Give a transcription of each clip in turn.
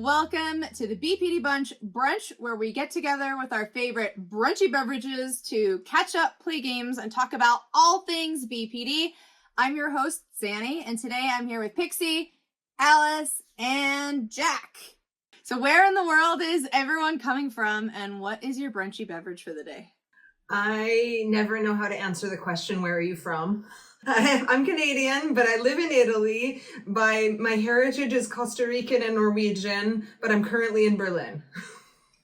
Welcome to the BPD Bunch Brunch, where we get together with our favorite brunchy beverages to catch up, play games, and talk about all things BPD. I'm your host, Xannie, and today I'm here with Pixie, Alice, and Jack. So where in the world is everyone coming from, and what is your brunchy beverage for the day? I never know how to answer the question, where are you from? I'm Canadian, but I live in Italy. My heritage is Costa Rican and Norwegian, but I'm currently in Berlin.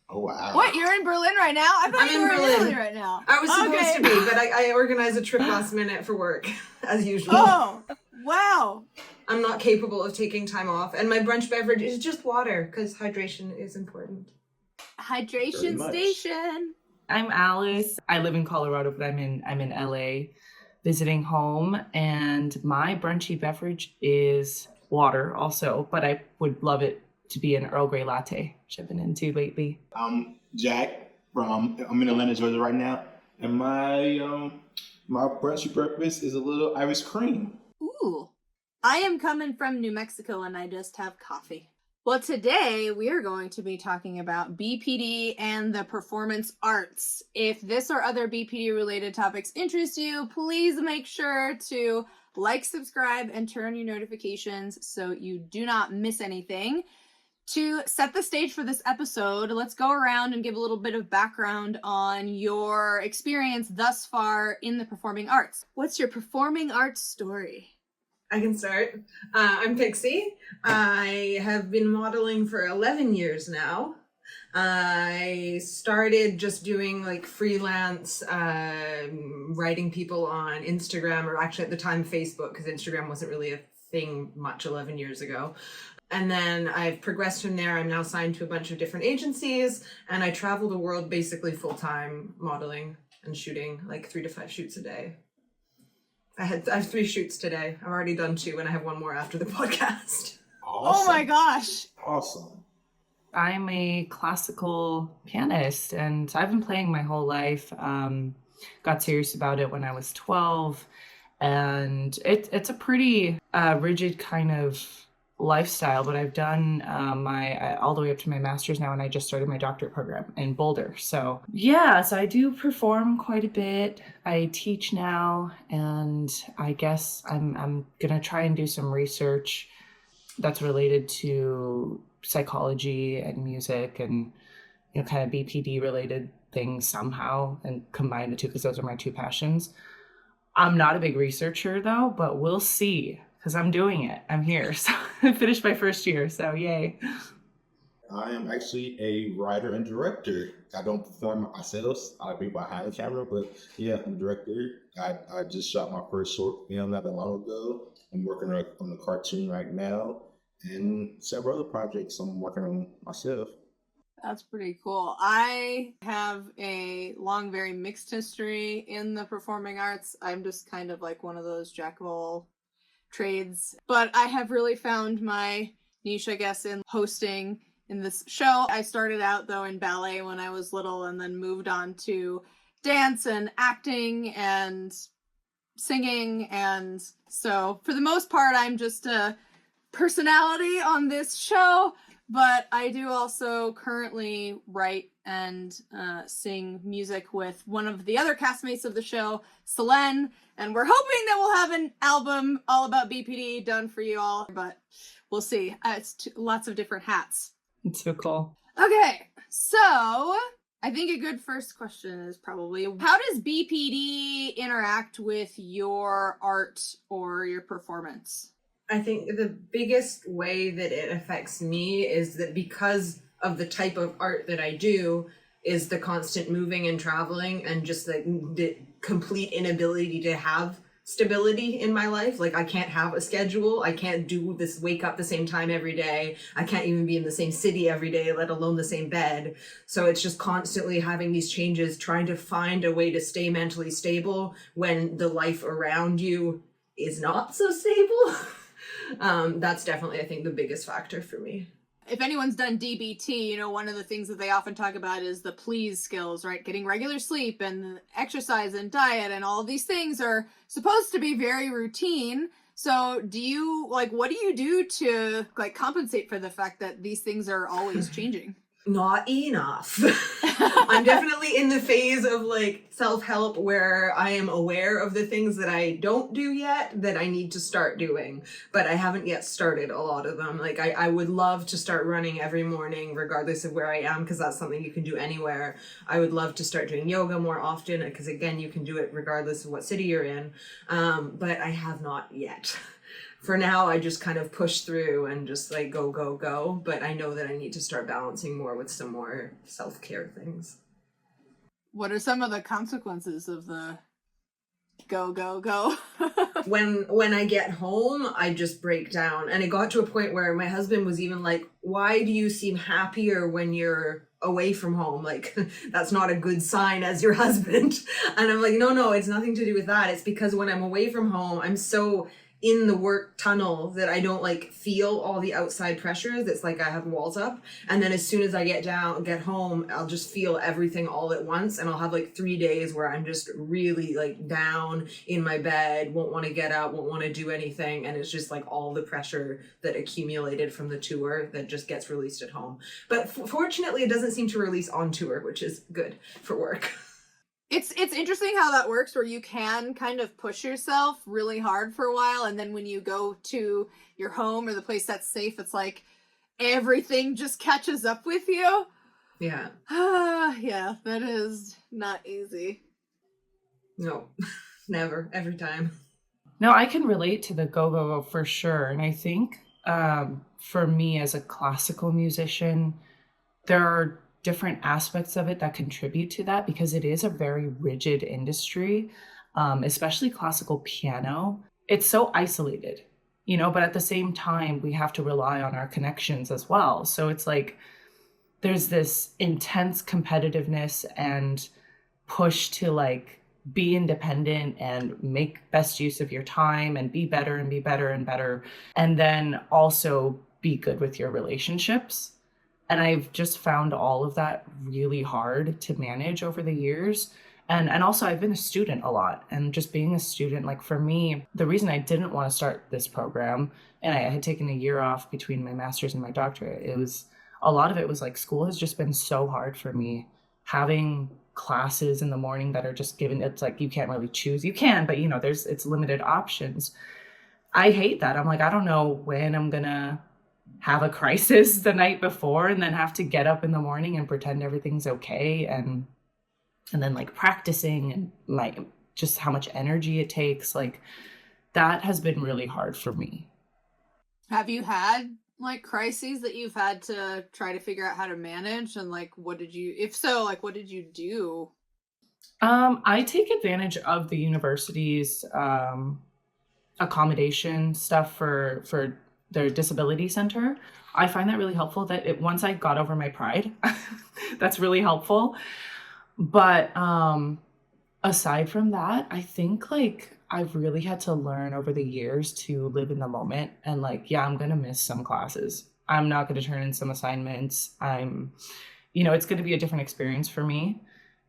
Oh, wow. What? You're in Berlin right now? I thought you were in Italy right now. I was supposed to be, but I organized a trip last minute for work, as usual. Oh, wow. I'm not capable of taking time off, and my brunch beverage is just water, because hydration is important. Hydration station. I'm Alice. I live in Colorado, but I'm in LA visiting home, and my brunchy beverage is water also, but I would love it to be an Earl Grey latte, which I've been into lately. I'm Jack I'm in Atlanta, Georgia right now, and my brunchy breakfast is a little Irish cream. Ooh. I am coming from New Mexico and I just have coffee. Well, today we are going to be talking about BPD and the performance arts. If this or other BPD-related topics interest you, please make sure to like, subscribe, and turn your notifications so you do not miss anything. To set the stage for this episode, let's go around and give a little bit of background on your experience thus far in the performing arts. What's your performing arts story? I can start. I'm Pixie. I have been modeling for 11 years now. I started just doing like freelance writing people on Instagram, or actually at the time Facebook, because Instagram wasn't really a thing much 11 years ago. And then I've progressed from there. I'm now signed to a bunch of different agencies, and I travel the world basically full-time modeling and shooting, like 3 to 5 shoots a day. I have 3 shoots today. I've already done 2, and I have 1 more after the podcast. Awesome. Oh my gosh. Awesome. I'm a classical pianist, and I've been playing my whole life. Got serious about it when I was 12, and it's a pretty rigid kind of lifestyle, but I've done all the way up to my master's now, and I just started my doctorate program in Boulder. So I do perform quite a bit. I teach now, and I guess I'm gonna try and do some research that's related to psychology and music and kind of BPD related things somehow, and combine the two because those are my 2 passions. I'm not a big researcher though, but we'll see. Because I'm doing it. I'm here. So I finished my first year. So yay. I am actually a writer and director. I don't perform myself. I'll be behind the camera, but yeah, I'm a director. I just shot my first short film not that long ago. I'm working on a cartoon right now, and several other projects I'm working on myself. That's pretty cool. I have a long, very mixed history in the performing arts. I'm just kind of like one of those jack of all trades, but I have really found my niche, I guess, in hosting in this show. I started out though in ballet when I was little, and then moved on to dance and acting and singing, and so for the most part I'm just a personality on this show, but I do also currently write and sing music with one of the other castmates of the show, Selene, and we're hoping that we'll have an album all about BPD done for you all, but we'll see. It's lots of different hats. It's so cool. Okay, so I think a good first question is probably, how does BPD interact with your art or your performance? I think the biggest way that it affects me is that because of the type of art that I do is the constant moving and traveling, and just the complete inability to have stability in my life. Like, I can't have a schedule. I can't do this, wake up the same time every day. I can't even be in the same city every day, let alone the same bed. So it's just constantly having these changes, trying to find a way to stay mentally stable when the life around you is not so stable. That's definitely, I think, the biggest factor for me. If anyone's done DBT, one of the things that they often talk about is the please skills, right? Getting regular sleep and exercise and diet, and all of these things are supposed to be very routine. So do you what do you do to compensate for the fact that these things are always changing? Not enough. I'm definitely in the phase of self-help where I am aware of the things that I don't do yet that I need to start doing, but I haven't yet started a lot of them. I would love to start running every morning regardless of where I am, because that's something you can do anywhere. I would love to start doing yoga more often, because again, you can do it regardless of what city you're in, but I have not yet. For now, I just kind of push through and just go. But I know that I need to start balancing more with some more self-care things. What are some of the consequences of the go? When I get home, I just break down. And it got to a point where my husband was even like, why do you seem happier when you're away from home? That's not a good sign as your husband. And I'm like, no, it's nothing to do with that. It's because when I'm away from home, I'm so in the work tunnel that I don't feel all the outside pressures. It's like I have walls up, and then as soon as I get home, I'll just feel everything all at once, and I'll have 3 days where I'm just really down in my bed, won't want to get up, won't want to do anything, and it's just all the pressure that accumulated from the tour that just gets released at home. But fortunately, it doesn't seem to release on tour, which is good for work. It's interesting how that works, where you can kind of push yourself really hard for a while, and then when you go to your home or the place that's safe, it's like everything just catches up with you. Yeah. Yeah, that is not easy. No, never, every time. No, I can relate to the go for sure. And I think for me as a classical musician, there are different aspects of it that contribute to that, because it is a very rigid industry, especially classical piano. It's so isolated, but at the same time, we have to rely on our connections as well. So it's there's this intense competitiveness and push to be independent and make best use of your time and be better and be better and better. And then also be good with your relationships. And I've just found all of that really hard to manage over the years. And also I've been a student a lot, and just being a student, for me, the reason I didn't want to start this program, and I had taken a year off between my master's and my doctorate, a lot of it was school has just been so hard for me. Having classes in the morning that are just given, it's you can't really choose. You can, but it's limited options. I hate that. I'm I don't know when I'm gonna have a crisis the night before and then have to get up in the morning and pretend everything's okay, and then practicing and just how much energy it takes. That has been really hard for me. Have you had crises that you've had to try to figure out how to manage, and what did you do? I take advantage of the university's accommodation stuff for their disability center. I find that really helpful, that once I got over my pride, that's really helpful. But aside from that, I think I've really had to learn over the years to live in the moment, and I'm going to miss some classes. I'm not going to turn in some assignments. It's going to be a different experience for me,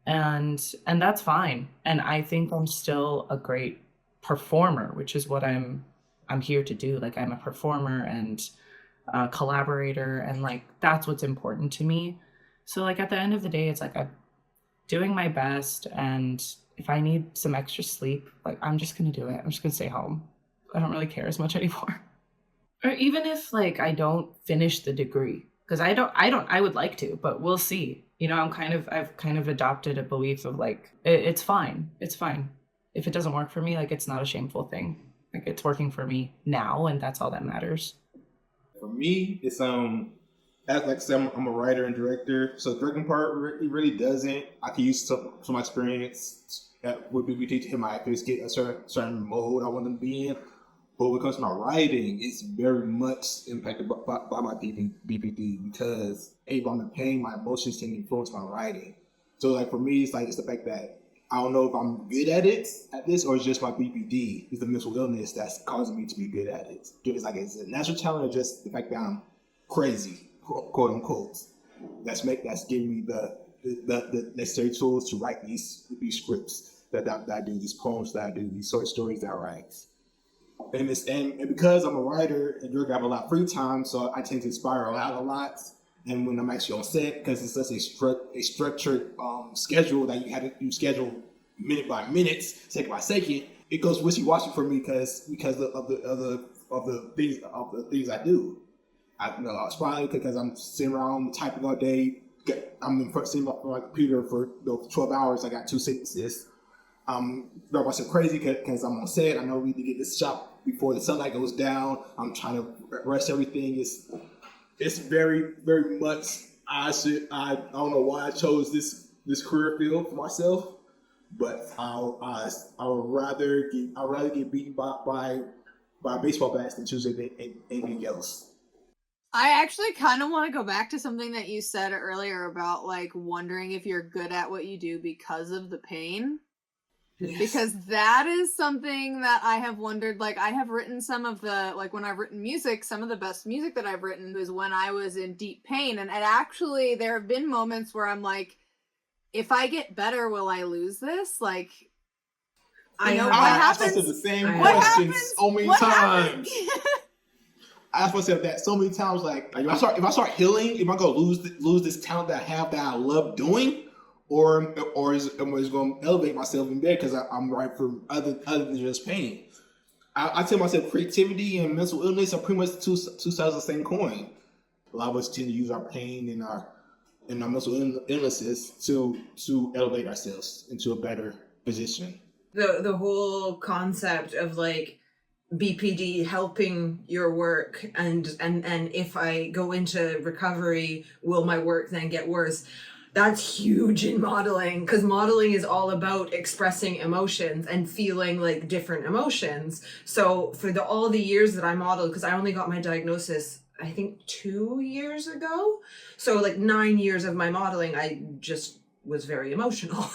and that's fine. And I think I'm still a great performer, which is what I'm here to do. I'm a performer and a collaborator, and that's what's important to me. So at the end of the day, it's I'm doing my best, and if I need some extra sleep, I'm just gonna do it. I'm just gonna stay home. I don't really care as much anymore. Or even if I don't finish the degree, because I would like to, but we'll see. I've kind of adopted a belief of it's fine. It's fine. If it doesn't work for me, it's not a shameful thing. It's working for me now, and that's all that matters. For me, it's as I said, I'm a writer and director, so the directing part really doesn't. I can use some experience with BPD to hit my actors get a certain mode I want them to be in. But when it comes to my writing, it's very much impacted by my BPD, because I'm the pain, my emotions can influence my writing. So for me, it's the fact that I don't know if I'm good at this, or it's just my BPD. It's the mental illness that's causing me to be good at it. It's it's a natural talent, or just the fact that I'm crazy, quote unquote. That's giving me the necessary tools to write these scripts that I do, these poems that I do, these short stories that I write. And because I'm a writer and I have a lot of free time, so I tend to spiral out a lot. And when I'm actually on set, because it's such a structured schedule that you schedule minute by minute, second by second, it goes wishy-washy for me because of the things I do. I spiral because I'm sitting around typing all day. I'm sitting on my computer for 12 hours. I got 2 sentences. Drove myself crazy because I'm on set. I know we need to get this shot before the sunlight goes down. I'm trying to rush everything. It's very, very much. I don't know why I chose this career field for myself, but I would rather get beaten by baseball bats than choose anything else. I actually kind of want to go back to something that you said earlier about like wondering if you're good at what you do because of the pain. Yes. Because that is something that I have wondered. Like, I have written some of the, like, when I've written music, some of the best music that I've written is when I was in deep pain. And actually, there have been moments where I'm like, if I get better, will I lose this? Like, what happens? The same question so many times. I asked myself that so many times. Like, if I start healing, am I gonna lose this talent that I have that I love doing? Or is going to elevate myself in bed because I'm right for other than just pain. I tell myself creativity and mental illness are pretty much two sides of the same coin. A lot of us tend to use our pain and our mental illnesses to elevate ourselves into a better position. The whole concept of like BPD helping your work and if I go into recovery, will my work then get worse? That's huge in modeling, because modeling is all about expressing emotions and feeling like different emotions. So for all the years that I modeled, because I only got my diagnosis, I think 2 years ago. So like 9 years of my modeling, I just was very emotional.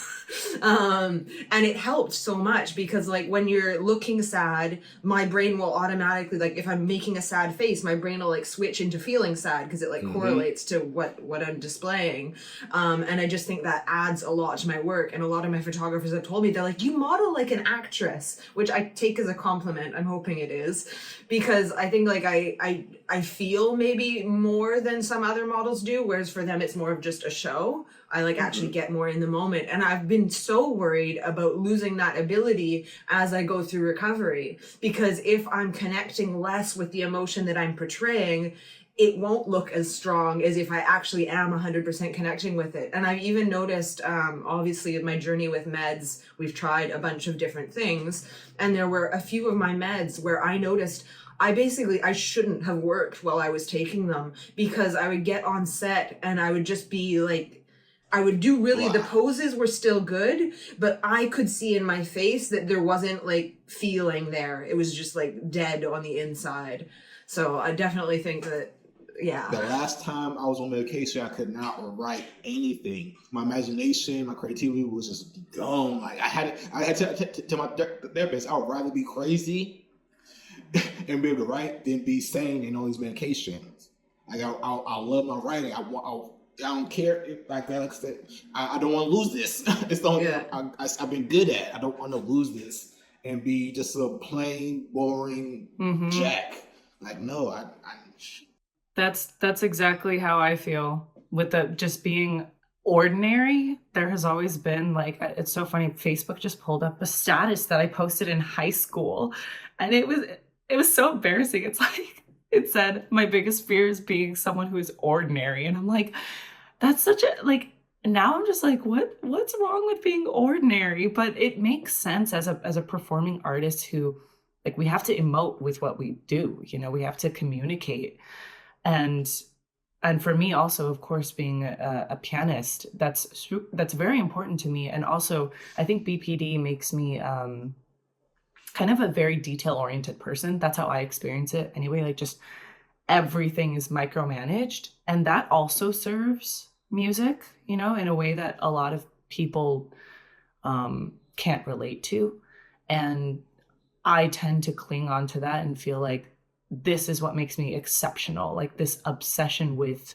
And it helped so much because like when you're looking sad, my brain will automatically, like if I'm making a sad face, my brain will like switch into feeling sad because it like correlates to what I'm displaying. And I just think that adds a lot to my work. And a lot of my photographers have told me, they're like, you model like an actress, which I take as a compliment. I'm hoping it is, because I think like I feel maybe more than some other models do, whereas for them it's more of just a show. I like actually get more in the moment. And I've been so worried about losing that ability as I go through recovery, because if I'm connecting less with the emotion that I'm portraying, it won't look as strong as if I actually am 100% connecting with it. And I've even noticed, obviously in my journey with meds, we've tried a bunch of different things. And there were a few of my meds where I noticed I shouldn't have worked while I was taking them, because I would get on set and I would just be like, I would do really, the poses were still good, but I could see in my face that there wasn't like feeling there. It was just like dead on the inside. So I definitely think that, yeah. The last time I was on medication, I could not write anything. My imagination, my creativity was just gone. Like I had to tell my therapist, I would rather be crazy and be able to write than be sane and on these medications. Like I love my writing. I don't care if, like I said, I don't want to lose this. It's the only thing I've been good at. I don't want to lose this and be just a plain, boring Jack. Like, no, That's exactly how I feel with just being ordinary. There has always been like, it's so funny. Facebook just pulled up a status that I posted in high school, and it was so embarrassing. It's like, it said, my biggest fear is being someone who is ordinary. And I'm like, that's such a, like, now I'm just like, what's wrong with being ordinary? But it makes sense as a performing artist who, like, we have to emote with what we do, you know, we have to communicate. And for me also, of course, being a pianist, that's very important to me. And also I think BPD makes me kind of a very detail-oriented person. That's how I experience it anyway. Like, just everything is micromanaged, and that also serves music, you know, in a way that a lot of people can't relate to. And I tend to cling on to that and feel like this is what makes me exceptional, like this obsession with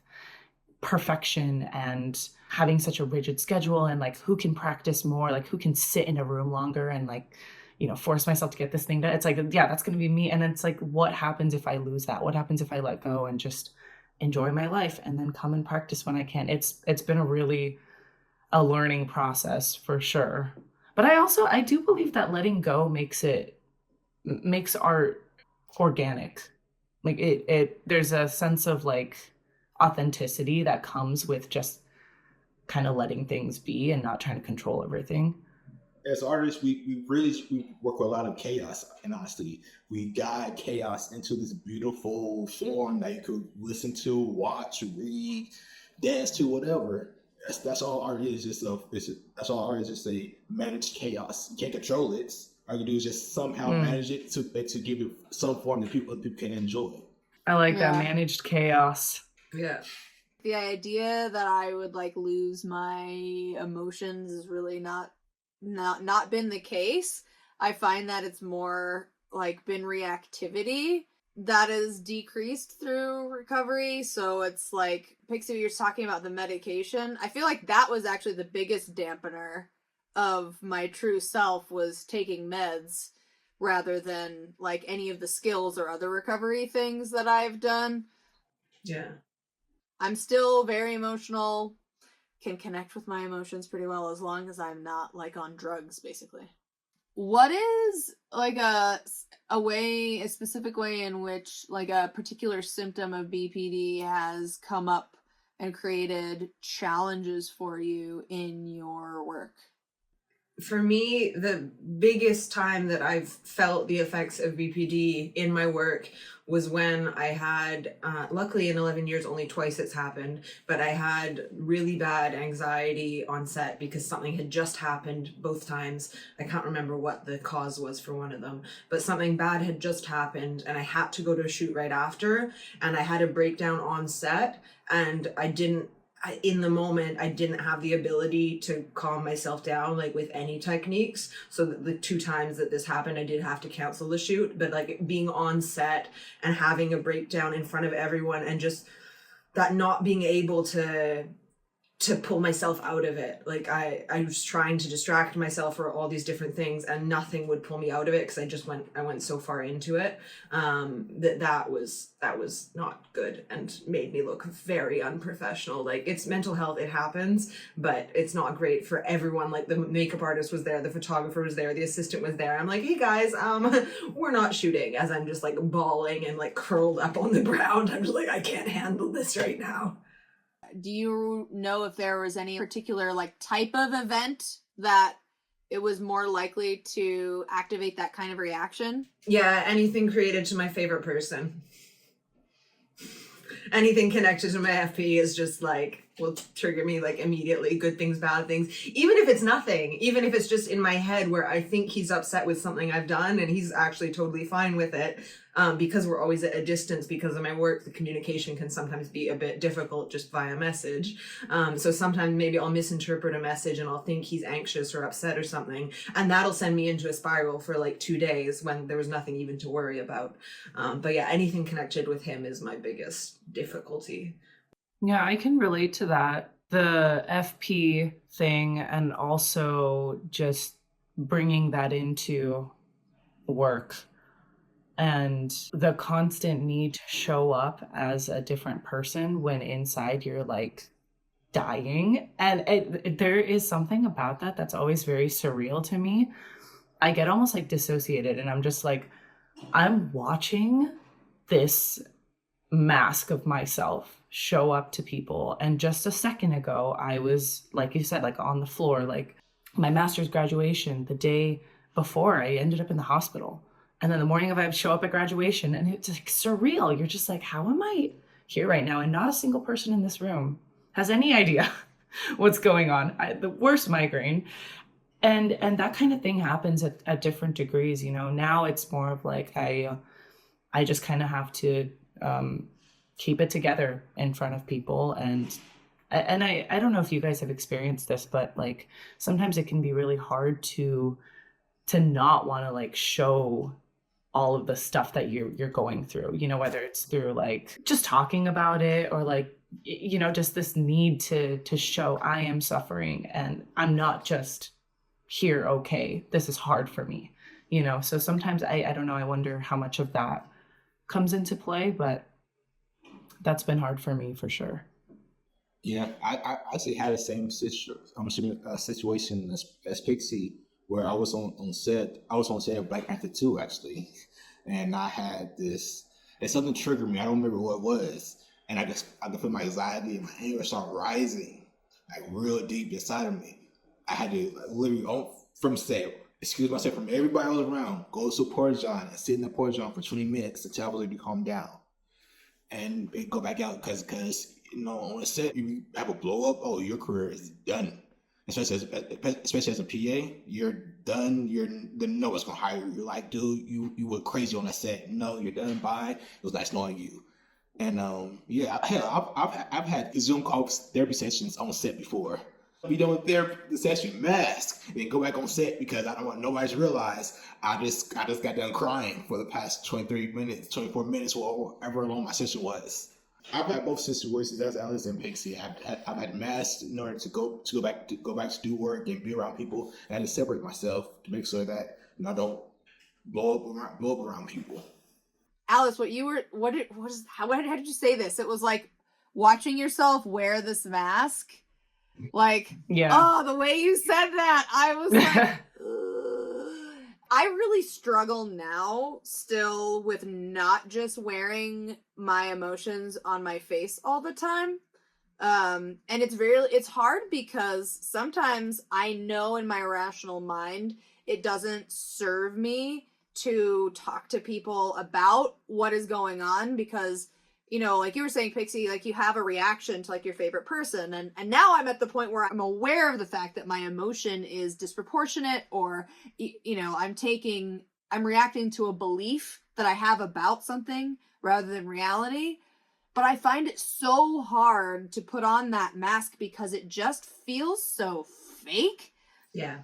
perfection and having such a rigid schedule, and like who can practice more, like who can sit in a room longer, and like, force myself to get this thing done. It's like, yeah, that's going to be me. And it's like, what happens if I lose that? What happens if I let go and just enjoy my life and then come and practice when I can? It's been a learning process for sure. But I do believe that letting go makes art organic. Like there's a sense of like authenticity that comes with just kind of letting things be and not trying to control everything. As artists, we work with a lot of chaos, and honestly, we guide chaos into this beautiful form that you could listen to, watch, read, dance to, whatever. That's all art is. That's all art is. Just a managed chaos. You can't control it. All you do is just somehow manage it to give it some form that people can enjoy. I like that, managed chaos. Yeah. The idea that I would like lose my emotions is really not been the case. I find that it's more like been reactivity that is decreased through recovery. So it's like, Pixie, you're talking about the medication. I feel like that was actually the biggest dampener of my true self, was taking meds rather than like any of the skills or other recovery things that I've done. Yeah. I'm still very emotional, can connect with my emotions pretty well as long as I'm not like on drugs, basically. What is like a specific way in which like a particular symptom of BPD has come up and created challenges for you in your work? For me, the biggest time that I've felt the effects of BPD in my work was when I had, luckily in 11 years, only twice it's happened, but I had really bad anxiety on set because something had just happened both times. I can't remember what the cause was for one of them, but something bad had just happened and I had to go to a shoot right after, and I had a breakdown on set, and in the moment, I didn't have the ability to calm myself down, like with any techniques. So the 2 times that this happened, I did have to cancel the shoot. But like being on set and having a breakdown in front of everyone, and just that not being able to pull myself out of it. Like I was trying to distract myself for all these different things, and nothing would pull me out of it because I went so far into it. That was not good and made me look very unprofessional. Like, it's mental health, it happens, but it's not great for everyone. Like, the makeup artist was there, the photographer was there, the assistant was there. I'm like, hey guys, we're not shooting, as I'm just like bawling and like curled up on the ground. I'm just like, I can't handle this right now. Do you know if there was any particular like type of event that it was more likely to activate that kind of reaction? Yeah, anything created to my favorite person. Anything connected to my FP is just like, will trigger me like immediately. Good things, bad things. Even if it's nothing, even if it's just in my head where I think he's upset with something I've done and he's actually totally fine with it. Because we're always at a distance because of my work, the communication can sometimes be a bit difficult just via message. So sometimes maybe I'll misinterpret a message and I'll think he's anxious or upset or something. And that'll send me into a spiral for like 2 days when there was nothing even to worry about. But yeah, anything connected with him is my biggest difficulty. Yeah, I can relate to that. The FP thing, and also just bringing that into work. And the constant need to show up as a different person when inside you're like dying. And there is something about that that's always very surreal to me. I get almost like dissociated, and I'm just like, I'm watching this mask of myself show up to people. And just a second ago, I was, like you said, like on the floor, like my master's graduation, the day before, I ended up in the hospital. And then the morning of, I show up at graduation, and it's like surreal. You're just like, how am I here right now? And not a single person in this room has any idea what's going on. The worst migraine. And that kind of thing happens at different degrees. Now it's more of like, I just kind of have to keep it together in front of people. And I don't know if you guys have experienced this, but like sometimes it can be really hard to not want to like show all of the stuff that you're going through, whether it's through like just talking about it, or like, just this need to show I am suffering and I'm not just here. Okay, this is hard for me. So sometimes I don't know, I wonder how much of that comes into play, but that's been hard for me for sure. Yeah, I actually had the same situation as Pixie, where I was on set. I was on set of Black Panther 2, actually, and I had this. And something triggered me. I don't remember what it was, and I could feel my anxiety and my anger start rising, like real deep inside of me. I had to literally from set, excuse myself from everybody else around, go to Port John and sit in the Port John for 20 minutes until I was able to calm down and go back out because on a set you have a blow up. Oh, your career is done. Especially as a PA, you're done. No one's gonna hire you. You're like, dude, you were crazy on that set. No, you're done. Bye. It was nice knowing you. And hell, I've had Zoom calls, therapy sessions on set before. Be done with therapy session, mask, and then go back on set because I don't want nobody to realize I just got done crying for the past 23 minutes, 24 minutes, or however long my session was. I've had both situations as Alice and Pixie. I've had masks in order to go back to do work and be around people, and I had to separate myself to make sure that I don't blow up around people. Alice, how did you say this? It was like watching yourself wear this mask. Like, yeah. Oh, the way you said that, I was like, I really struggle now still with not just wearing my emotions on my face all the time. And it's hard because sometimes I know in my rational mind, it doesn't serve me to talk to people about what is going on because like you were saying, Pixie, like you have a reaction to like your favorite person. And now I'm at the point where I'm aware of the fact that my emotion is disproportionate or, I'm reacting to a belief that I have about something rather than reality. But I find it so hard to put on that mask because it just feels so fake. Yeah.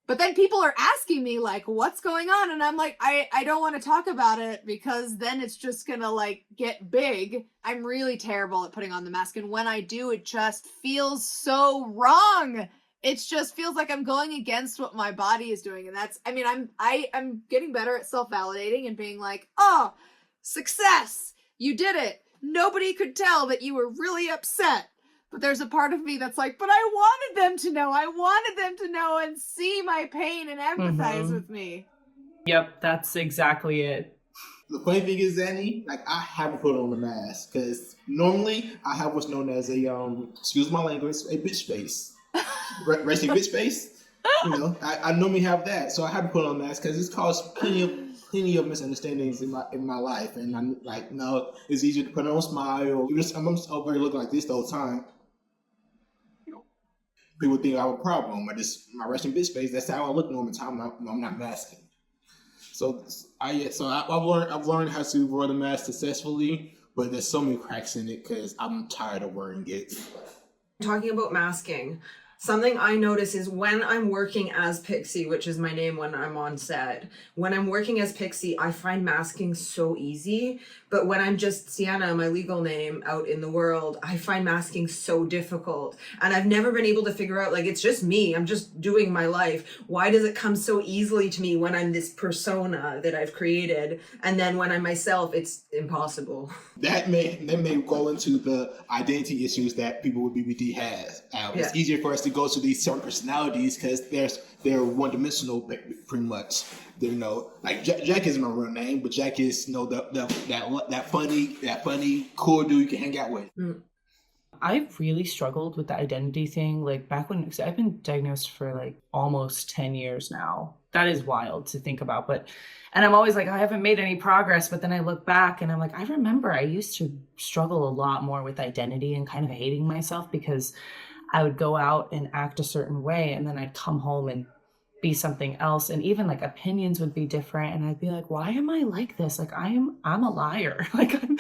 But then people are asking me like, what's going on? And I'm like, I don't want to talk about it because then it's just going to like get big. I'm really terrible at putting on the mask. And when I do, it just feels so wrong. It just feels like I'm going against what my body is doing. And I'm getting better at self-validating and being like, oh, success. You did it. Nobody could tell that you were really upset. But there's a part of me that's like, but I wanted them to know. I wanted them to know and see my pain and empathize with me. Yep, that's exactly it. The funny thing is, Xannie, like I haven't put on the mask because normally I have what's known as a excuse my language, a bitch face, racing bitch face. I normally have that, so I haven't put on a mask because it's caused plenty of misunderstandings in my life, and I'm like, no, it's easier to put on a smile. I'm over here looking like this the whole time. People think I have a problem. My resting bitch face. That's how I look normal time. I'm not masking. So I've learned how to wear the mask successfully, but there's so many cracks in it because I'm tired of wearing it. Talking about masking, something I notice is when I'm working as Pixie, which is my name when I'm on set, when I'm working as Pixie, I find masking so easy. But when I'm just Sienna, my legal name, out in the world, I find masking so difficult. And I've never been able to figure out, like, it's just me. I'm just doing my life. Why does it come so easily to me when I'm this persona that I've created? And then when I'm myself, it's impossible. That may go into the identity issues that people with BPD has. It's easier for us to go to these certain personalities because they're one-dimensional pretty much. Like Jack isn't my real name, but Jack is that funny cool dude you can hang out with. I've really struggled with the identity thing. Like back when, cause I've been diagnosed for like almost 10 years now. That is wild to think about. And I'm always like, I haven't made any progress. But then I look back and I'm like, I remember I used to struggle a lot more with identity and kind of hating myself because I would go out and act a certain way. And then I'd come home and be something else. And even like opinions would be different. And I'd be like, why am I like this? Like I'm a liar. Like I'm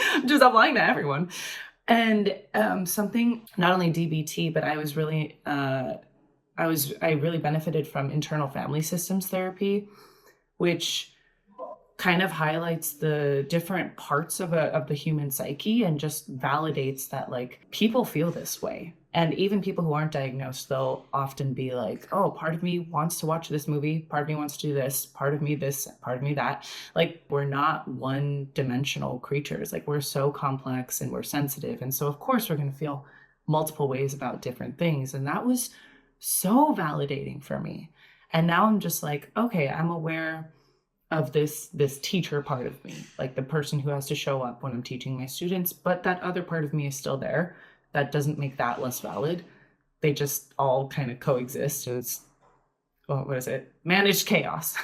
lying to everyone. And something, not only DBT, but I really benefited from internal family systems therapy, which kind of highlights the different parts of the human psyche and just validates that like people feel this way. And even people who aren't diagnosed, they'll often be like, oh, part of me wants to watch this movie, part of me wants to do this, part of me this, part of me that. Like, we're not one-dimensional creatures. Like, we're so complex and we're sensitive. And so, of course, we're going to feel multiple ways about different things. And that was so validating for me. And now I'm just like, okay, I'm aware of this teacher part of me, like the person who has to show up when I'm teaching my students, but that other part of me is still there. That doesn't make that less valid. They just all kind of coexist. And it's, what is it? Managed chaos.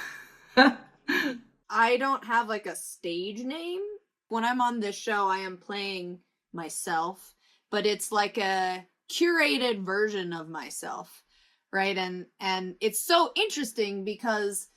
I don't have like a stage name. When I'm on this show, I am playing myself, but it's like a curated version of myself, right? And it's so interesting because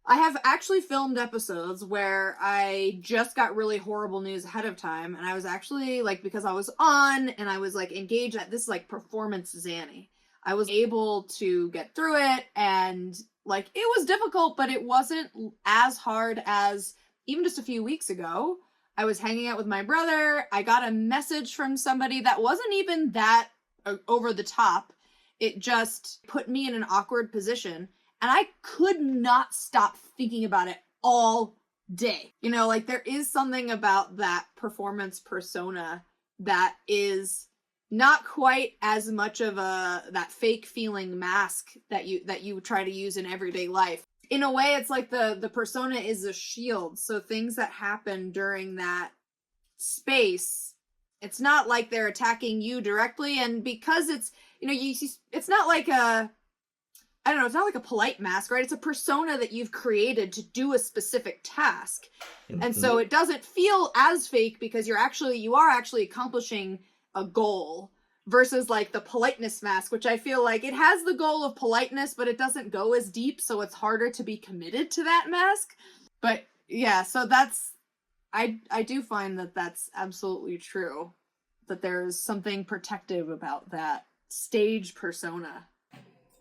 I have actually filmed episodes where I just got really horrible news ahead of time, and I was actually, like, because I was on and I was like engaged at this like performance Xannie, I was able to get through it, and like it was difficult, but it wasn't as hard as even just a few weeks ago. I was hanging out with my brother. I got a message from somebody that wasn't even that over the top. It just put me in an awkward position. And I could not stop thinking about it all day. You know, like there is something about that performance persona that is not quite as much of that fake feeling mask that you try to use in everyday life. In a way, it's like the persona is a shield. So things that happen during that space, it's not like they're attacking you directly. And because it's, you know, it's not like I don't know, it's not like a polite mask, right? It's a persona that you've created to do a specific task. And so it doesn't feel as fake because you are actually accomplishing a goal versus like the politeness mask, which I feel like it has the goal of politeness, but it doesn't go as deep. So it's harder to be committed to that mask. But yeah, so I do find that that's absolutely true, that there's something protective about that stage persona.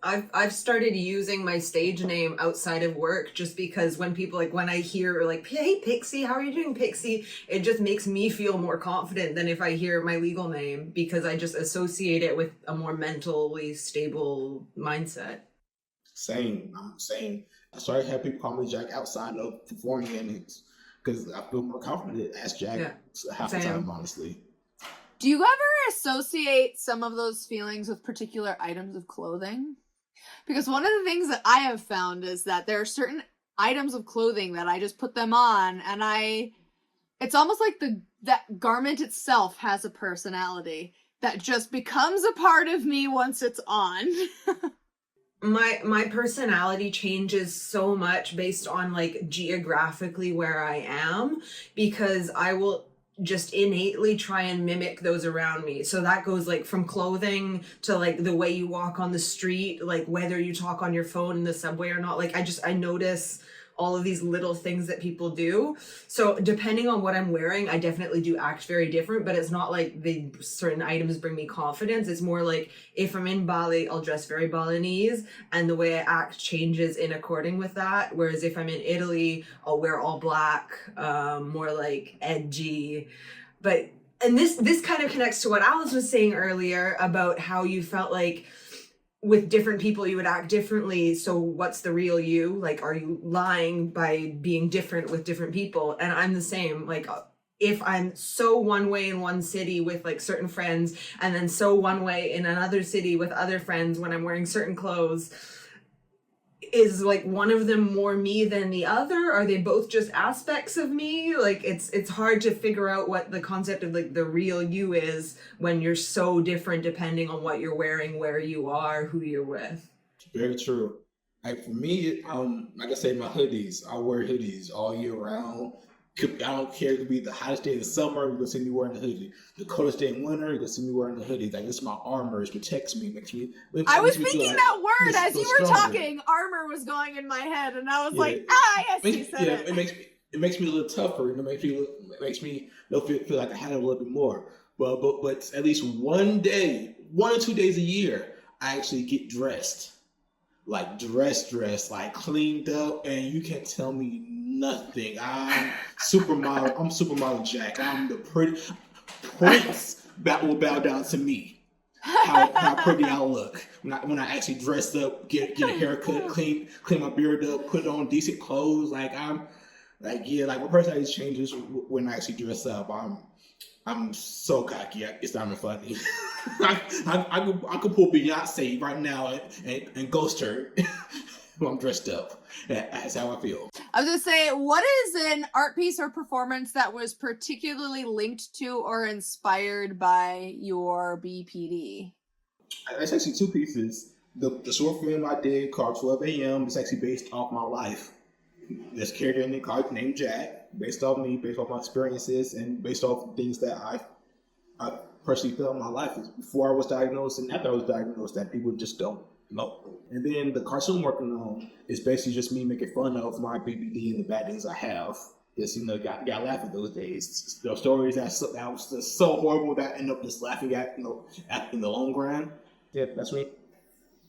I've started using my stage name outside of work just because when people, like, when I hear like, hey Pixie, how are you doing, Pixie? It just makes me feel more confident than if I hear my legal name, because I just associate it with a more mentally stable mindset. Same. I'm saying I started having people call me Jack outside of performing innings because I feel more confident as Jack half the time, honestly. Do you ever associate some of those feelings with particular items of clothing? Because one of the things that I have found is that there are certain items of clothing that I just put them on, and it's almost like that garment itself has a personality that just becomes a part of me once it's on. My personality changes so much based on like geographically where I am, because I will just innately try and mimic those around me. So that goes like from clothing to like the way you walk on the street, like whether you talk on your phone in the subway or not. Like I notice all of these little things that people do. So depending on what I'm wearing, I definitely do act very different, but it's not like the certain items bring me confidence. It's more like if I'm in Bali, I'll dress very Balinese and the way I act changes in according with that. Whereas if I'm in Italy, I'll wear all black, more like edgy. And this kind of connects to what Alice was saying earlier about how you felt like with different people you would act differently. So what's the real you? Like, are you lying by being different with different people? And I'm the same. Like, if I'm so one way in one city with like certain friends and then so one way in another city with other friends when I'm wearing certain clothes, is like one of them more me than the other? Are they both just aspects of me? Like it's hard to figure out what the concept of like the real you is when you're so different depending on what you're wearing, where you are, who you're with. Very true. Like for me, like I said, my hoodies. I wear hoodies all year round. I don't care. It could be the hottest day in the summer, you're gonna see me wearing the hoodie. The coldest day in winter, you're gonna see me wearing the hoodie. Like, this is my armor. It protects me. I was thinking that word as you were talking. Armor was going in my head, and I was like, yes, you said it. It makes me a little tougher. It makes me feel like I had it a little bit more. But at least 1 or 2 days a year, I actually get dressed. Like dressed, like cleaned up, and you can't tell me nothing. I'm supermodel Jack. I'm the pretty prince that will bow down to me. how pretty I look when I actually dress up, get a haircut, clean my beard up, put on decent clothes. Like I'm like yeah, like my personality changes when I actually dress up. I'm so cocky. It's not even funny. I could pull Beyonce right now and ghost her when I'm dressed up. That's how I feel. I was gonna say, what is an art piece or performance that was particularly linked to or inspired by your BPD? It's actually two pieces. The short film I did called 12 a.m. is actually based off my life. This character in the card named Jack, based off me, based off my experiences, and based off things that I personally felt in my life before I was diagnosed and after I was diagnosed that people just don't know. And then the cartoon I'm working on is basically just me making fun of my BPD and the bad things I have. Just got laugh at those days. Those stories that was just so horrible that I end up just laughing at in the long run. Yeah, that's me.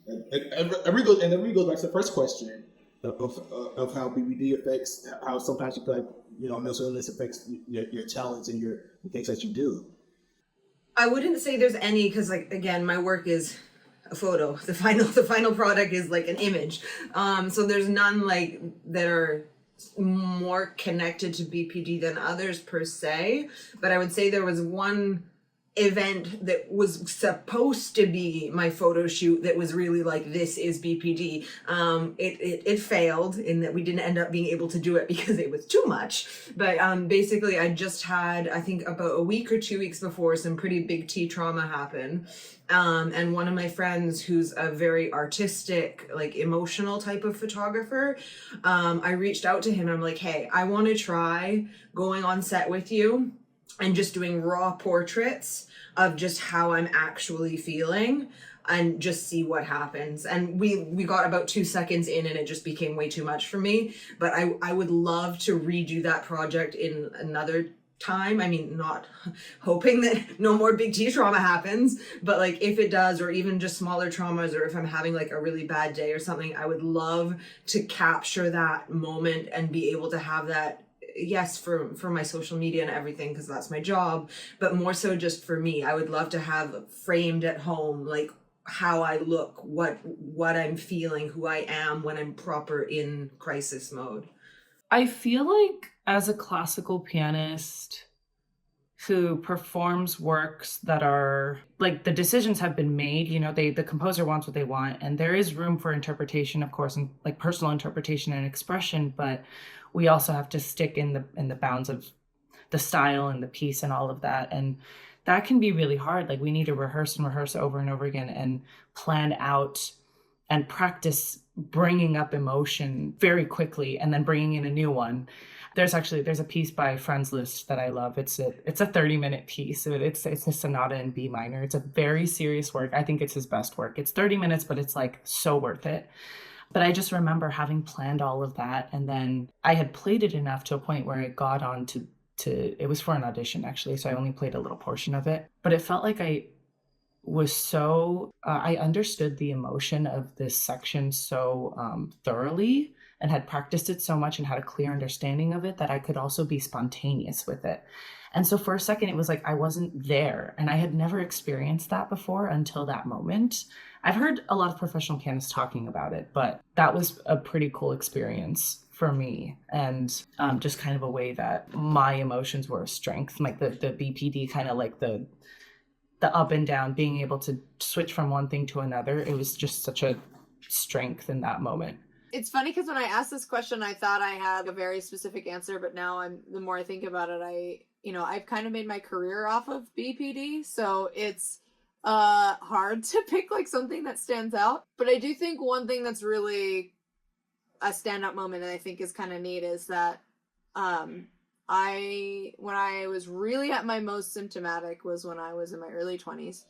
And it goes back to the first question of how BPD affects, how sometimes you feel like, mental illness affects your talents and the things that you do. I wouldn't say there's any, because like again, my work is a photo. The final product is like an image. So there's none like that are more connected to BPD than others per se. But I would say there was one event that was supposed to be my photo shoot that was really like, this is BPD. It failed in that we didn't end up being able to do it because it was too much. But basically I just had, I think about a week or 2 weeks before, some pretty big T trauma happened. And one of my friends who's a very artistic, like emotional type of photographer, I reached out to him. I'm like, hey, I want to try going on set with you and just doing raw portraits of just how I'm actually feeling and just see what happens. And we got about 2 seconds in and it just became way too much for me. But I would love to redo that project in another time. I mean, not hoping that no more big T trauma happens, but like if it does, or even just smaller traumas, or if I'm having like a really bad day or something, I would love to capture that moment and be able to have that, yes, for my social media and everything, because that's my job, but more so just for me. I would love to have framed at home like how I look, what I'm feeling, who I am when I'm proper in crisis mode. I feel like as a classical pianist who performs works that are like, the decisions have been made, the composer wants what they want, and there is room for interpretation, of course, and like personal interpretation and expression, but we also have to stick in the bounds of the style and the piece and all of that. And that can be really hard. Like we need to rehearse over and over again and plan out and practice bringing up emotion very quickly and then bringing in a new one. There's a piece by Franz Liszt that I love. It's a 30-minute piece. It's a sonata in B minor. It's a very serious work. I think it's his best work. It's 30 minutes, but it's like so worth it. But I just remember having planned all of that, and then I had played it enough to a point where I got on to it was for an audition actually, so I only played a little portion of it. But it felt like I was so I understood the emotion of this section so thoroughly, and had practiced it so much and had a clear understanding of it, that I could also be spontaneous with it. And so for a second, it was like I wasn't there, and I had never experienced that before until that moment. I've heard a lot of professional pianists talking about it, but that was a pretty cool experience for me, and just kind of a way that my emotions were a strength, like the BPD, kind of like the up and down, being able to switch from one thing to another. It was just such a strength in that moment. It's funny because when I asked this question, I thought I had a very specific answer, but now the more I think about it, I've kind of made my career off of BPD, so it's hard to pick like something that stands out. But I do think one thing that's really a standout moment, and I think is kind of neat, is that when I was really at my most symptomatic was when I was in my early 20s.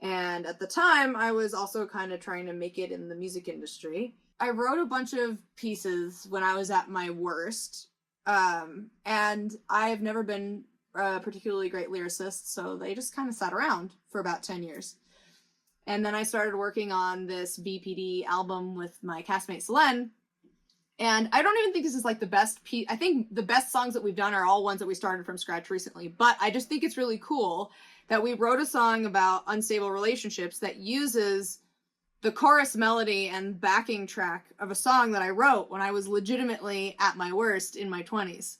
And at the time, I was also kind of trying to make it in the music industry. I wrote a bunch of pieces when I was at my worst. And I have never been a particularly great lyricist, so they just kind of sat around for about 10 years. And then I started working on this BPD album with my castmate Selene. And I don't even think this is like the best piece. I think the best songs that we've done are all ones that we started from scratch recently. But I just think it's really cool that we wrote a song about unstable relationships that uses the chorus melody and backing track of a song that I wrote when I was legitimately at my worst in my 20s.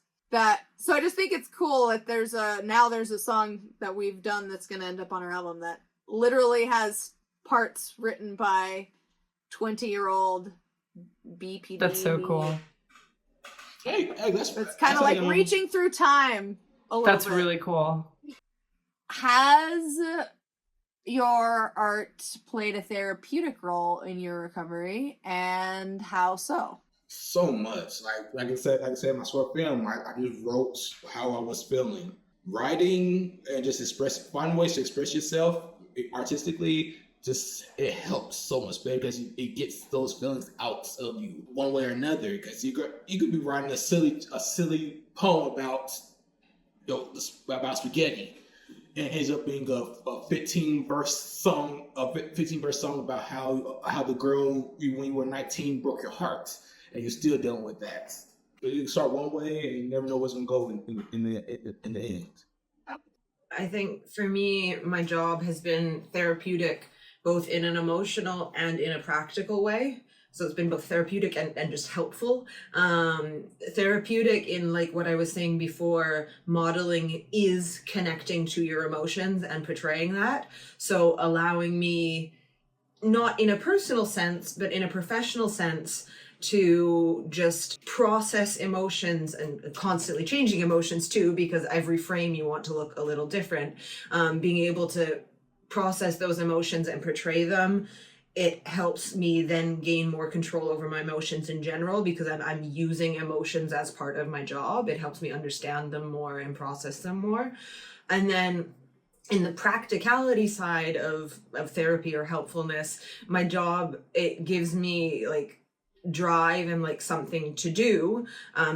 So I just think it's cool that there's a song that we've done that's going to end up on our album that literally has parts written by 20-year-old BPD. That's so cool. Hey, it's kind of like reaching through time a little That's bit. really cool. Has your art played a therapeutic role in your recovery, and how so? So much. Like I said in my short film, I just wrote how I was feeling. Writing and just finding ways to express yourself artistically, it helps so much better because it gets those feelings out of you one way or another. Because you could be writing a silly poem about spaghetti, and it ends up being a 15-verse song about how the girl when you were 19 broke your heart, and you're still dealing with that. But you start one way and you never know what's gonna go in the end. I think for me, my job has been therapeutic, both in an emotional and in a practical way. So it's been both therapeutic and just helpful. Therapeutic in like what I was saying before, modeling is connecting to your emotions and portraying that. So allowing me, not in a personal sense, but in a professional sense, to just process emotions and constantly changing emotions too, because every frame you want to look a little different. Being able to process those emotions and portray them, it helps me then gain more control over my emotions in general, because I'm using emotions as part of my job. It helps me understand them more and process them more. And then in the practicality side of therapy or helpfulness, my job, it gives me like drive and like something to do,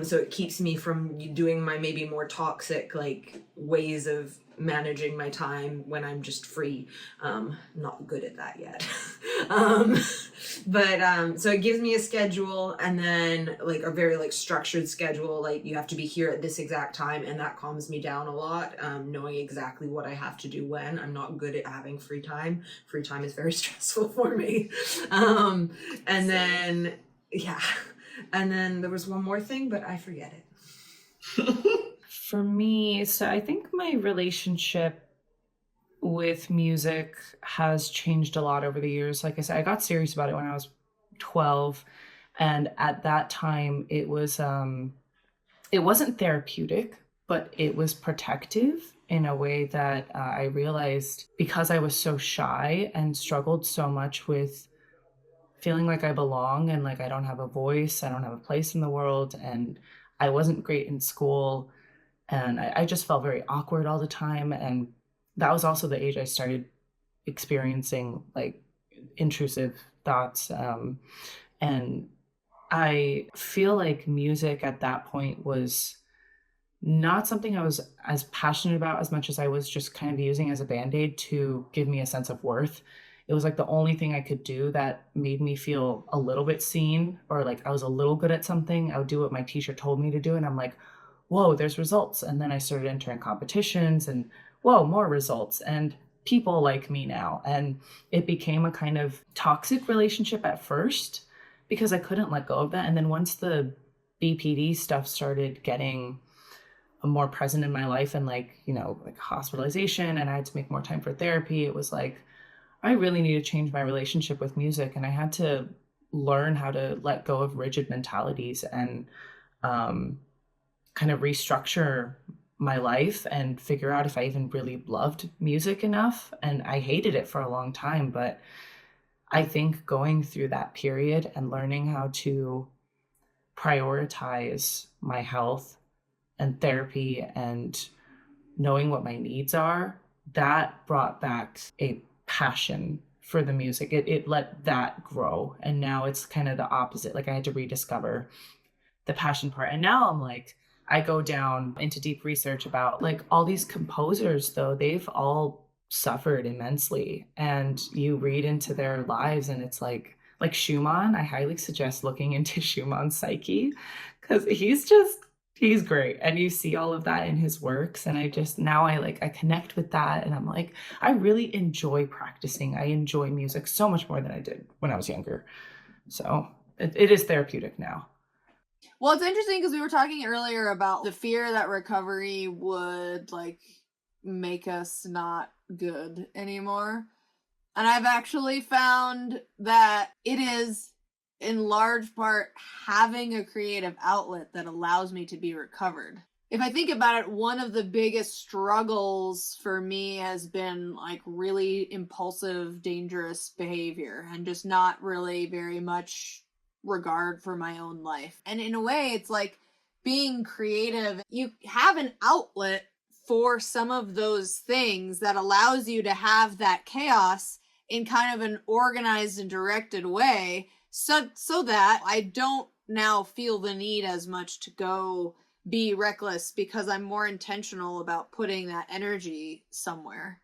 so it keeps me from doing my maybe more toxic like ways of managing my time when I'm just free. Not good at that yet. But so it gives me a schedule, and then like a very like structured schedule, like you have to be here at this exact time, and that calms me down a lot, knowing exactly what I have to do when. I'm not good at having free time. Free time is very stressful for me. And then and then there was one more thing, but I forget it. For me, so I think my relationship with music has changed a lot over the years. Like I said, I got serious about it when I was 12, and at that time it wasn't therapeutic, but it was protective in a way that I realized, because I was so shy and struggled so much with feeling like I belong and like I don't have a voice, I don't have a place in the world, and I wasn't great in school, and I just felt very awkward all the time. And that was also the age I started experiencing like intrusive thoughts. And I feel like music at that point was not something I was as passionate about as much as I was just kind of using as a band-aid to give me a sense of worth. It was like the only thing I could do that made me feel a little bit seen, or like I was a little good at something. I would do what my teacher told me to do, and I'm like, whoa, there's results. And then I started entering competitions, and whoa, more results, and people like me now. And it became a kind of toxic relationship at first because I couldn't let go of that. And then once the BPD stuff started getting more present in my life, and like, you know, like hospitalization, and I had to make more time for therapy, it was like, I really need to change my relationship with music. And I had to learn how to let go of rigid mentalities and kind of restructure my life and figure out if I even really loved music enough. And I hated it for a long time, but I think going through that period and learning how to prioritize my health and therapy and knowing what my needs are, that brought back a passion for the music. It let that grow. And now it's kind of the opposite. Like I had to rediscover the passion part. And now I'm like, I go down into deep research about like all these composers, though, they've all suffered immensely. And you read into their lives, and it's like like Schumann, I highly suggest looking into Schumann's psyche, because he's great. And you see all of that in his works. And I connect with that. And I'm like, I really enjoy practicing. I enjoy music so much more than I did when I was younger. So it is therapeutic now. Well, it's interesting because we were talking earlier about the fear that recovery would like make us not good anymore. And I've actually found that it is in large part having a creative outlet that allows me to be recovered. If I think about it, one of the biggest struggles for me has been like really impulsive, dangerous behavior and just not really very much regard for my own life. And in a way, it's like being creative. You have an outlet for some of those things that allows you to have that chaos in kind of an organized and directed way, so that I don't now feel the need as much to go be reckless, because I'm more intentional about putting that energy somewhere.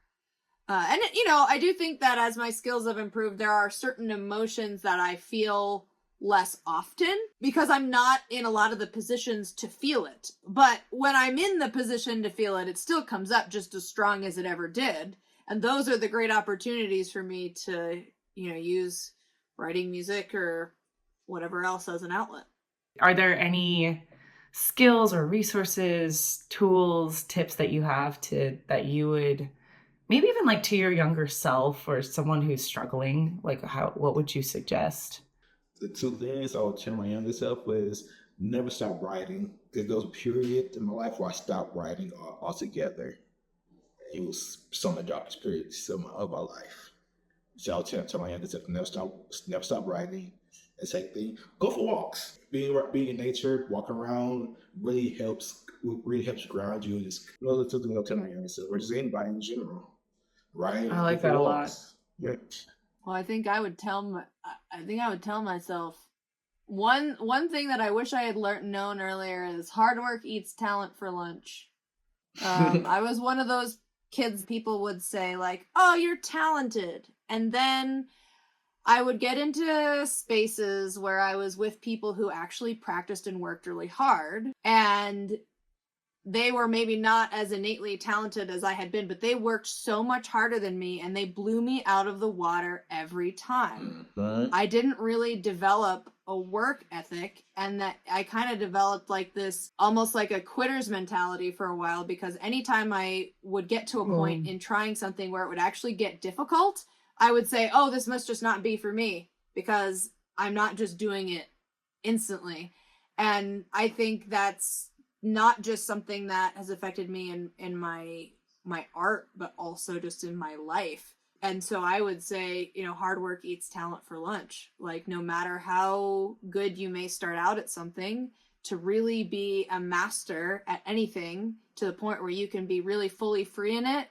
And I do think that as my skills have improved, there are certain emotions that I feel less often because I'm not in a lot of the positions to feel it. But when I'm in the position to feel it, it still comes up just as strong as it ever did. And those are the great opportunities for me to, use writing music or whatever else as an outlet. Are there any skills or resources, tools, tips that you have that you would maybe even like to your younger self or someone who's struggling? Like what would you suggest? The two things I would tell my younger self is never stop writing. There was a period in my life where I stopped writing altogether. It was some of the darkest periods of my life. So I'll tell my younger self, never stop writing. The same thing, go for walks. Being in nature, walking around really helps ground you. Just another two things I'll tell my younger self, or just anybody in general, right? I like that a lot. Yeah. Well, I think I would tell myself one thing that I wish I had known earlier is hard work eats talent for lunch. I was one of those kids people would say like, "Oh, you're talented," and then I would get into spaces where I was with people who actually practiced and worked really hard, and they were maybe not as innately talented as I had been, but they worked so much harder than me and they blew me out of the water every time. I didn't really develop a work ethic, and that I kind of developed like this almost like a quitter's mentality for a while, because anytime I would get to a point in trying something where it would actually get difficult, I would say, oh, this must just not be for me because I'm not just doing it instantly. And I think that's not just something that has affected me in my art, but also just in my life. And so I would say, hard work eats talent for lunch. Like, no matter how good you may start out at something, to really be a master at anything to the point where you can be really fully free in it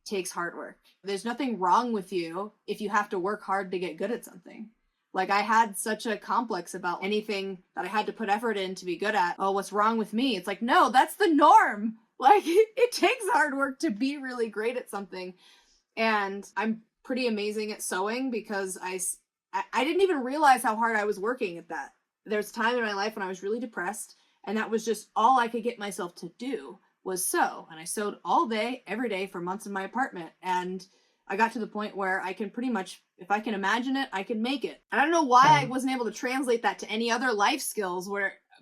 takes hard work. There's nothing wrong with you if you have to work hard to get good at something. Like, I had such a complex about anything that I had to put effort in to be good at. Oh, what's wrong with me? It's like, no, that's the norm. Like, it takes hard work to be really great at something. And I'm pretty amazing at sewing because I didn't even realize how hard I was working at that. There's a time in my life when I was really depressed, and that was just all I could get myself to do was sew. And I sewed all day, every day for months in my apartment. And I got to the point where I can pretty much, if I can imagine it, I can make it. And I don't know why I wasn't able to translate that to any other life skills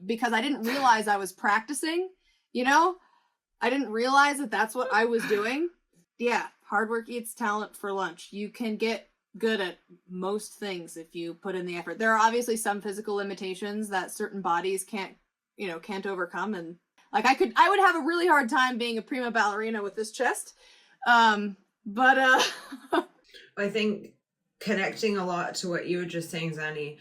because I didn't realize I was practicing, I didn't realize that that's what I was doing. Yeah, hard work eats talent for lunch. You can get good at most things if you put in the effort. There are obviously some physical limitations that certain bodies can't overcome. And like I would have a really hard time being a prima ballerina with this chest. But I think connecting a lot to what you were just saying, Xannie,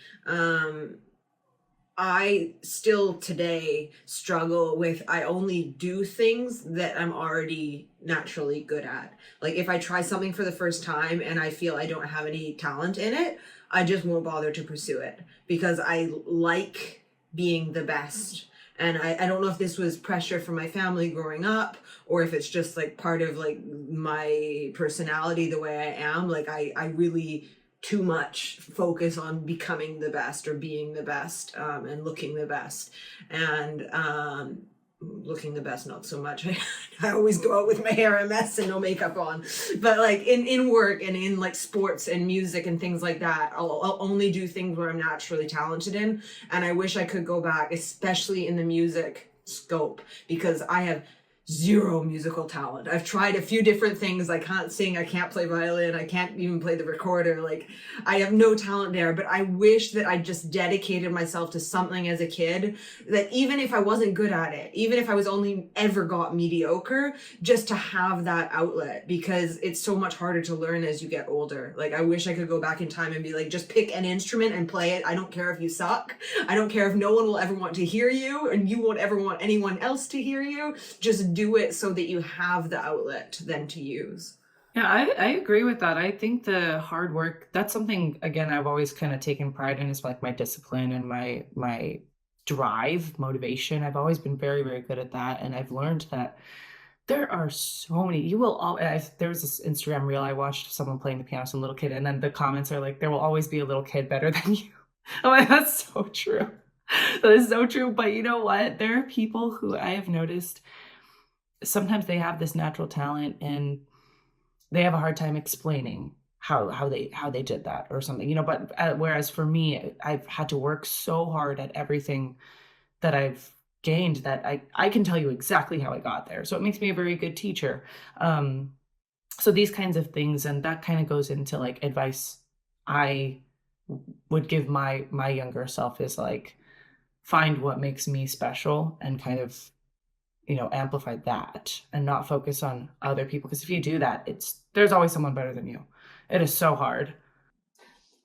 I still today struggle with, I only do things that I'm already naturally good at. Like, if I try something for the first time and I feel I don't have any talent in it, I just won't bother to pursue it because I like being the best. And I don't know if this was pressure from my family growing up or if it's just like part of like my personality, the way I am. Like, I really too much focus on becoming the best or being the best, and looking the best. And looking the best, not so much. I always go out with my hair a mess and no makeup on, but like in work and in like sports and music and things like that, I'll only do things where I'm naturally talented in. And I wish I could go back, especially in the music scope, because I have zero musical talent. I've tried a few different things. I can't sing, I can't play violin, I can't even play the recorder. Like, I have no talent there, but I wish that I just dedicated myself to something as a kid, that even if I wasn't good at it, even if I was only ever got mediocre, just to have that outlet, because it's so much harder to learn as you get older. Like, I wish I could go back in time and be like, just pick an instrument and play it. I don't care if you suck. I don't care if no one will ever want to hear you and you won't ever want anyone else to hear you. Just do it so that you have the outlet then to use. Yeah, I agree with that. I think the hard work, that's something, again, I've always kind of taken pride in, is like my discipline and my drive, motivation. I've always been very, very good at that. And I've learned that there are so many, there was this Instagram reel I watched of someone playing the piano, some little kid, and then the comments are like, there will always be a little kid better than you. I'm like, that's so true. That is so true. But you know what? There are people who I have noticed, sometimes they have this natural talent and they have a hard time explaining how they did that or something, but whereas for me, I've had to work so hard at everything that I've gained that I can tell you exactly how I got there. So it makes me a very good teacher. So these kinds of things, and that kind of goes into like advice I would give my younger self, is like, find what makes me special and kind of amplify that and not focus on other people. Because if you do that, there's always someone better than you. It is so hard.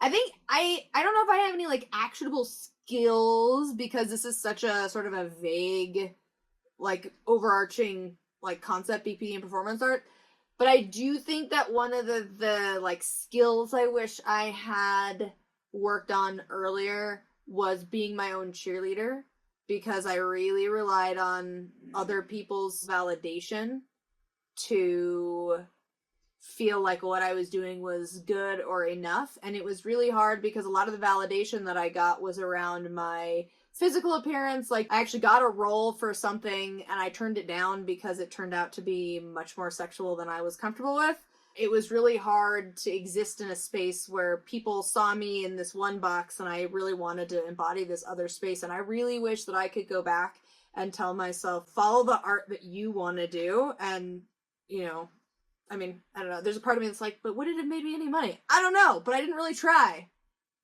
I think I don't know if I have any like actionable skills, because this is such a sort of a vague, like overarching like concept, BPD and performance art. But I do think that one of the like skills I wish I had worked on earlier was being my own cheerleader, because I really relied on other people's validation to feel like what I was doing was good or enough. And it was really hard because a lot of the validation that I got was around my physical appearance. Like, I actually got a role for something and I turned it down because it turned out to be much more sexual than I was comfortable with. It was really hard to exist in a space where people saw me in this one box and I really wanted to embody this other space. And I really wish that I could go back and tell myself, follow the art that you want to do. And, I don't know. There's a part of me that's like, but would it have made me any money? I don't know, but I didn't really try.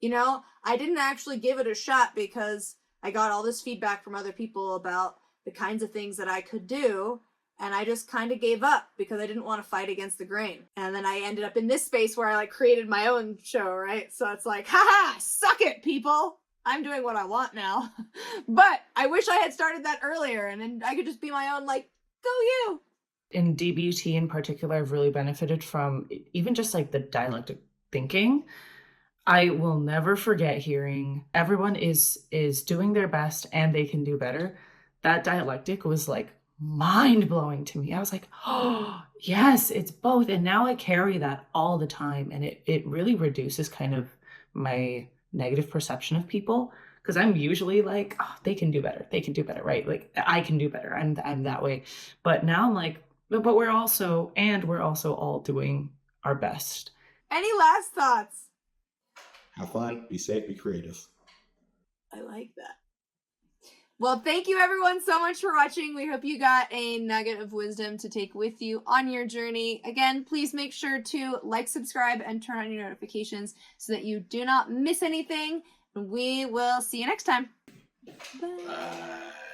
I didn't actually give it a shot because I got all this feedback from other people about the kinds of things that I could do. And I just kind of gave up because I didn't want to fight against the grain. And then I ended up in this space where I like created my own show, right? So it's like, haha, suck it, people. I'm doing what I want now. But I wish I had started that earlier, and then I could just be my own, like, go you. In DBT in particular, I've really benefited from even just like the dialectic thinking. I will never forget hearing everyone is doing their best and they can do better. That dialectic was like mind-blowing to me. I was like, oh yes, it's both. And now I carry that all the time, and it really reduces kind of my negative perception of people, because I'm usually like, oh, they can do better, right? Like, I can do better, I'm that way. But now I'm like, but we're also all doing our best. Any last thoughts? Have fun, be safe, be creative. I like that. Well, thank you everyone so much for watching. We hope you got a nugget of wisdom to take with you on your journey. Again, please make sure to like, subscribe, and turn on your notifications so that you do not miss anything. We will see you next time. Bye. Bye.